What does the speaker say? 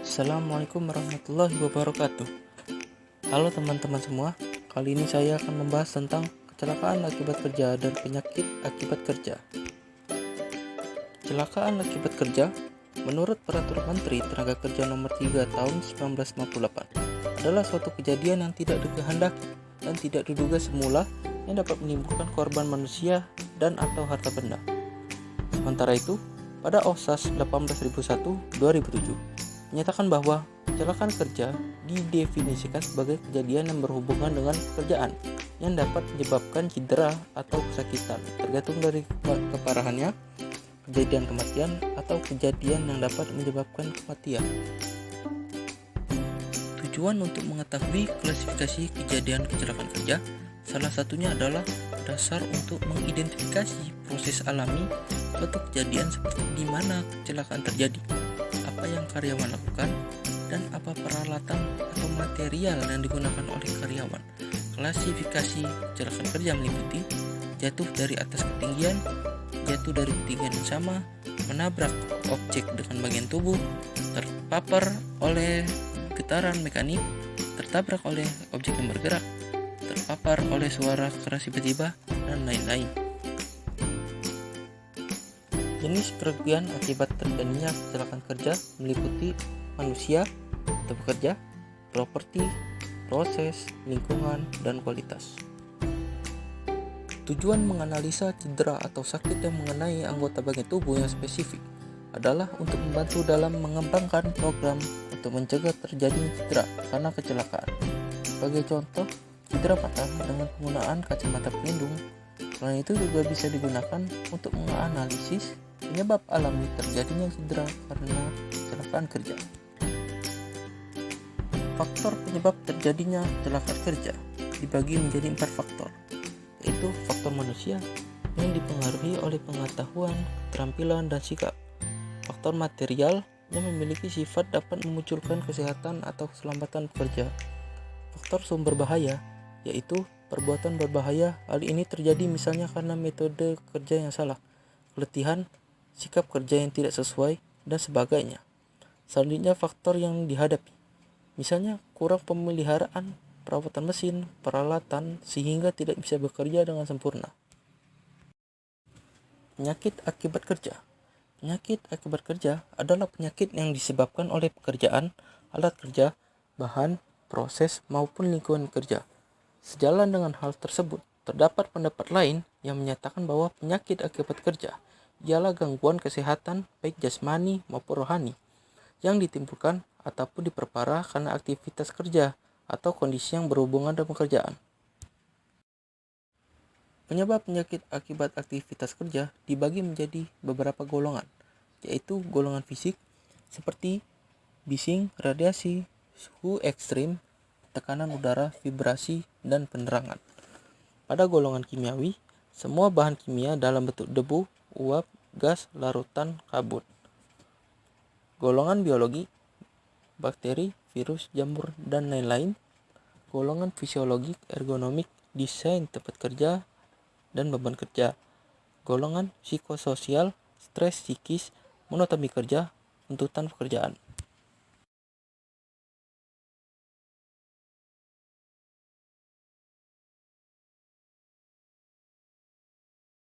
Assalamualaikum warahmatullahi wabarakatuh. Halo teman-teman semua, kali ini saya akan membahas tentang kecelakaan akibat kerja dan penyakit akibat kerja. Kecelakaan akibat kerja, menurut Peraturan Menteri Tenaga Kerja Nomor 3 Tahun 1998, adalah suatu kejadian yang tidak dikehendaki dan tidak diduga semula yang dapat menimbulkan korban manusia dan atau harta benda. Sementara itu, pada OSAS 18.001/2007 menyatakan bahwa kecelakaan kerja didefinisikan sebagai kejadian yang berhubungan dengan pekerjaan yang dapat menyebabkan cedera atau kesakitan, tergantung dari keparahannya, kejadian kematian, atau kejadian yang dapat menyebabkan kematian. Tujuan untuk mengetahui klasifikasi kejadian kecelakaan kerja, salah satunya adalah dasar untuk mengidentifikasi proses alami suatu kejadian seperti di mana kecelakaan terjadi, apa yang karyawan lakukan, dan apa peralatan atau material yang digunakan oleh karyawan. Klasifikasi kecelakaan kerja meliputi jatuh dari atas ketinggian, jatuh dari ketinggian yang sama, menabrak objek dengan bagian tubuh, terpapar oleh getaran mekanik, tertabrak oleh objek yang bergerak, terpapar oleh suara keras tiba-tiba, dan lain-lain. Jenis kerugian akibat terjadinya kecelakaan kerja meliputi manusia atau pekerja, properti, proses, lingkungan, dan kualitas. Tujuan menganalisa cedera atau sakit yang mengenai anggota bagian tubuh yang spesifik adalah untuk membantu dalam mengembangkan program untuk mencegah terjadinya cedera karena kecelakaan. Sebagai contoh, cedera mata dengan penggunaan kacamata pelindung. Selain itu juga bisa digunakan untuk menganalisis penyebab alami terjadinya cedera karena kecelakaan kerja. Faktor penyebab terjadinya kecelakaan kerja dibagi menjadi 4 faktor, yaitu faktor manusia yang dipengaruhi oleh pengetahuan, keterampilan, dan sikap. Faktor material yang memiliki sifat dapat memunculkan kesehatan atau keselamatan pekerja. Faktor sumber bahaya, yaitu perbuatan berbahaya. Hal ini terjadi misalnya karena metode kerja yang salah, keletihan, sikap kerja yang tidak sesuai, dan sebagainya. Selanjutnya, faktor yang dihadapi, misalnya kurang pemeliharaan, perawatan mesin, peralatan, sehingga tidak bisa bekerja dengan sempurna. Penyakit akibat kerja. Penyakit akibat kerja adalah penyakit yang disebabkan oleh pekerjaan, alat kerja, bahan, proses, maupun lingkungan kerja. Sejalan dengan hal tersebut, terdapat pendapat lain yang menyatakan bahwa penyakit akibat kerja ialah gangguan kesehatan baik jasmani maupun rohani yang ditimbulkan ataupun diperparah karena aktivitas kerja atau kondisi yang berhubungan dengan pekerjaan. Penyebab penyakit akibat aktivitas kerja dibagi menjadi beberapa golongan, yaitu golongan fisik seperti bising, radiasi, suhu ekstrim, tekanan udara, vibrasi, dan penerangan. Pada golongan kimiawi, semua bahan kimia dalam bentuk debu, uap, gas, larutan, kabut. Golongan biologi, bakteri, virus, jamur, dan lain-lain. Golongan fisiologik, ergonomik, desain tempat kerja, dan beban kerja. Golongan psikososial, stres psikis, monotoni kerja, tuntutan pekerjaan.